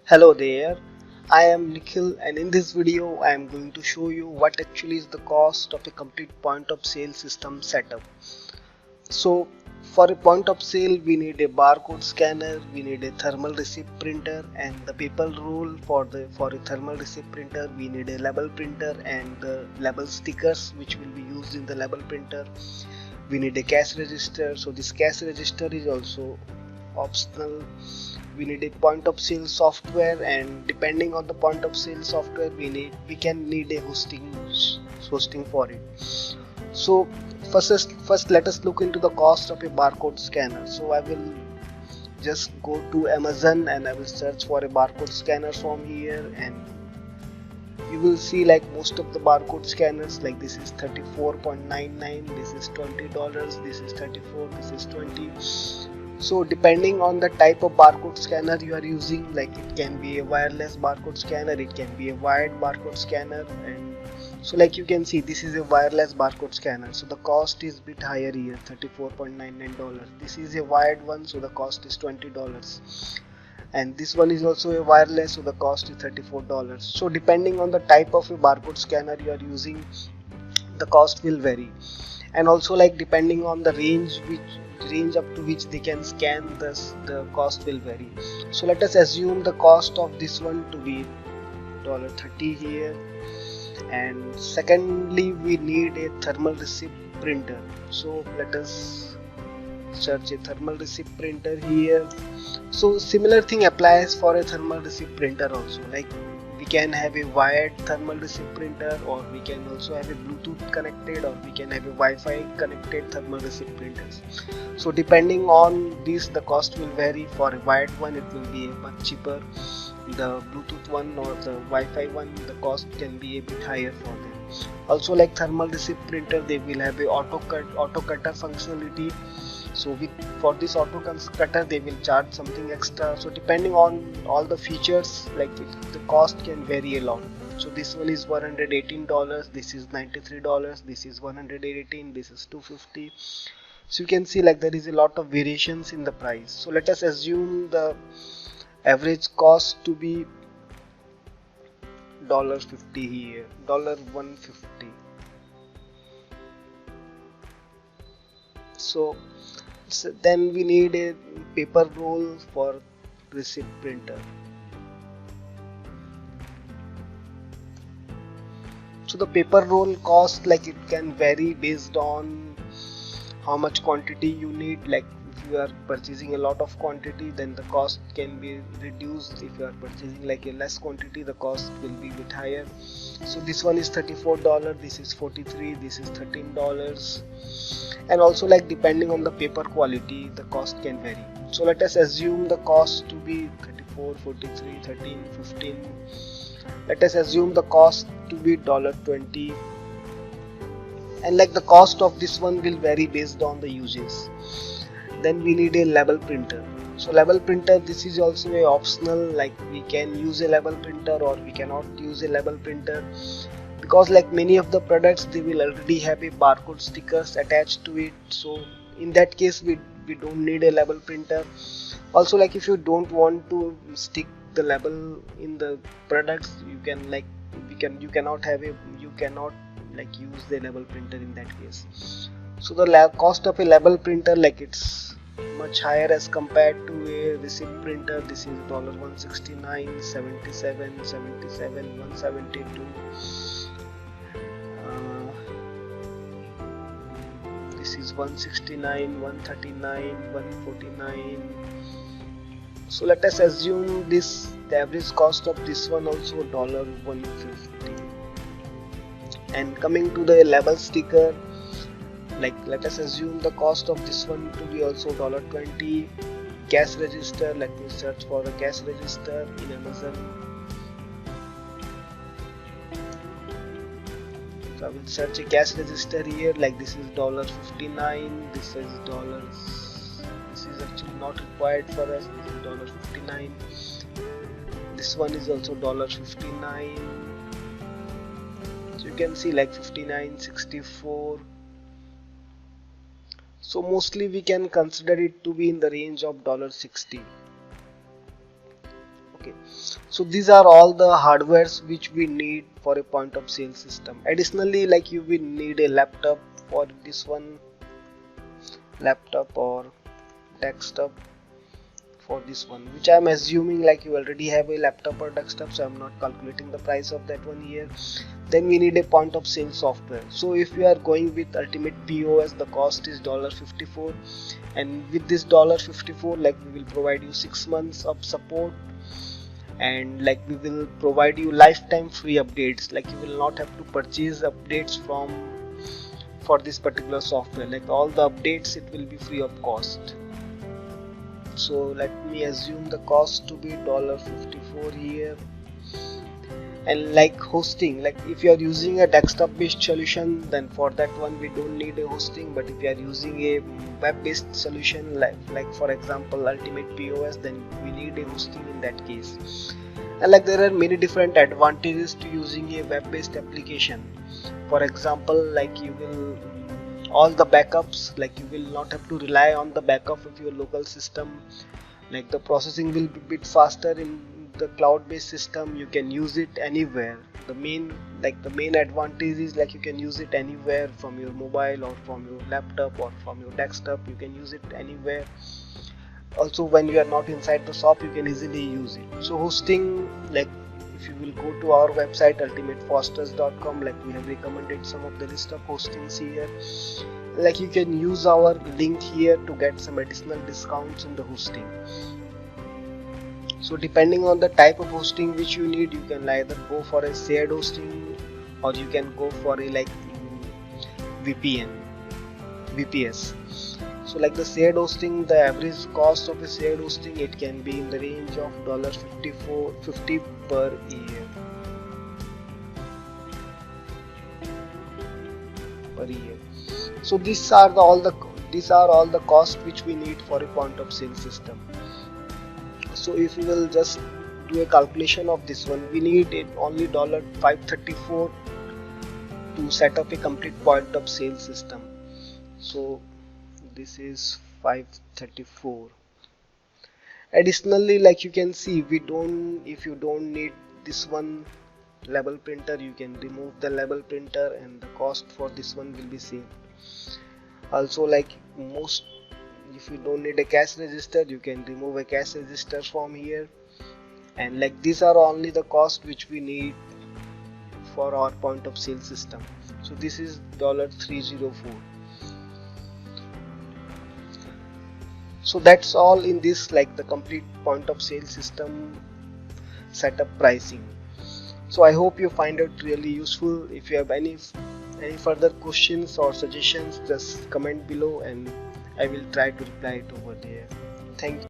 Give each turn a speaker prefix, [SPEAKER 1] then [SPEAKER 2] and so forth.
[SPEAKER 1] Hello there, I am Nikhil and in this video I am going to show you what actually is the cost of a complete point of sale system setup. So for a point of sale we need a barcode scanner, we need a thermal receipt printer and the paper roll for a thermal receipt printer. We need a label printer and the label stickers which will be used in the label printer. We need a cash register, so this cash register is also optional. We need a point of sale software, and depending on the point of sale software we can need a hosting for it. So first let us look into the cost of a barcode scanner. So I will just go to Amazon and I will search for a barcode scanner from here, and you will see like most of the barcode scanners, like this is 34.99, this is $20, this is 34, this is 20. So depending on the type of barcode scanner you are using, like it can be a wireless barcode scanner, it can be a wired barcode scanner, and so like you can see this is a wireless barcode scanner, so the cost is bit higher here, $34.99. This is a wired one, so the cost is $20, and this one is also a wireless, so the cost is $34. So depending on the type of a barcode scanner you are using, the cost will vary, and also like depending on the range up to which they can scan this, the cost will vary. So let us assume the cost of this one to be $30 here, and secondly we need a thermal receipt printer. So let us search a thermal receipt printer here. So similar thing applies for a thermal receipt printer also, like we can have a wired thermal receipt printer, or we can also have a Bluetooth connected, or we can have a Wi-Fi connected thermal receipt printers. So depending on this the cost will vary. For a wired one it will be much cheaper, the Bluetooth one or the Wi-Fi one the cost can be a bit higher for them. Also like thermal receipt printer, they will have a auto cutter functionality. So for this auto cutter they will charge something extra. So depending on all the features, like the cost can vary a lot. So this one is $118, this is $93, this is $118, this is $250. So you can see like there is a lot of variations in the price. So let us assume the average cost to be $50 here, $150. So then we need a paper roll for receipt printer. So the paper roll cost, like it can vary based on how much quantity you need. Like if you are purchasing a lot of quantity, then the cost can be reduced. If you are purchasing like a less quantity, the cost will be a bit higher. So this one is $34, this is $43, this is $13. And also like depending on the paper quality the cost can vary. So let us assume the cost to be 34, 43, 13, 15. Let us assume the cost to be $20, and like the cost of this one will vary based on the uses. Then we need a label printer. So label printer, this is also a optional, like we can use a label printer or we cannot use a label printer, because like many of the products they will already have a barcode stickers attached to it. So in that case we don't need a label printer. Also like if you don't want to stick the label in the products, you can like you cannot like use the label printer in that case. So the cost of a label printer, like it's much higher as compared to a receipt printer. This is $169, 77, 77, 172. This is 169, 139, 149. So let us assume this the average cost of this one also $150. And coming to the label sticker, like let us assume the cost of this one to be also $20. Cash register, let me search for a cash register in Amazon. So I will search a cash register here, like this is $59, this is this is actually not required for us, this is $59. This one is also $59. So you can see like 59, 64. So mostly we can consider it to be in the range of $60. Okay, so these are all the hardwares which we need for a point of sale system. Additionally, like you will need a laptop for this one, laptop or desktop for this one, which I'm assuming like you already have a laptop or desktop, so I'm not calculating the price of that one here. Then we need a point of sale software. So if you are going with Ultimate POS, the cost is $54, and with this $54, like we will provide you 6 months of support, and like we will provide you lifetime free updates. Like you will not have to purchase updates for this particular software. Like all the updates, it will be free of cost. So let me assume the cost to be $54 here. And like hosting, like if you are using a desktop based solution, then for that one we don't need a hosting. But if you are using a web based solution, like for example Ultimate POS, then we need a hosting in that case. And like there are many different advantages to using a web based application. For example, like you will all the backups, like you will not have to rely on the backup of your local system. Like the processing will be a bit faster in the cloud-based system. You can use it anywhere. The main advantage is like you can use it anywhere, from your mobile or from your laptop or from your desktop. You can use it anywhere. Also, when you are not inside the shop, you can easily use it. So hosting, like if you will go to our website ultimatefosters.com, like we have recommended some of the list of hostings here. Like you can use our link here to get some additional discounts in the hosting. So depending on the type of hosting which you need, you can either go for a shared hosting, or you can go for a like VPS. So like the shared hosting, the average cost of a shared hosting, it can be in the range of $50 per year. So these are all the costs which we need for a point of sale system. So if we will just do a calculation of this one, we need only $534 to set up a complete point of sale system. So this is $534. Additionally, like you can see, if you don't need this one label printer, you can remove the label printer and the cost for this one will be same. Also, like if you don't need a cash register, you can remove a cash register from here. And like these are only the cost which we need for our point of sale system. So this is $304. So that's all in this, like the complete point of sale system setup pricing. So I hope you find it really useful. If you have any further questions or suggestions, just comment below and I will try to reply it over there. Thank you.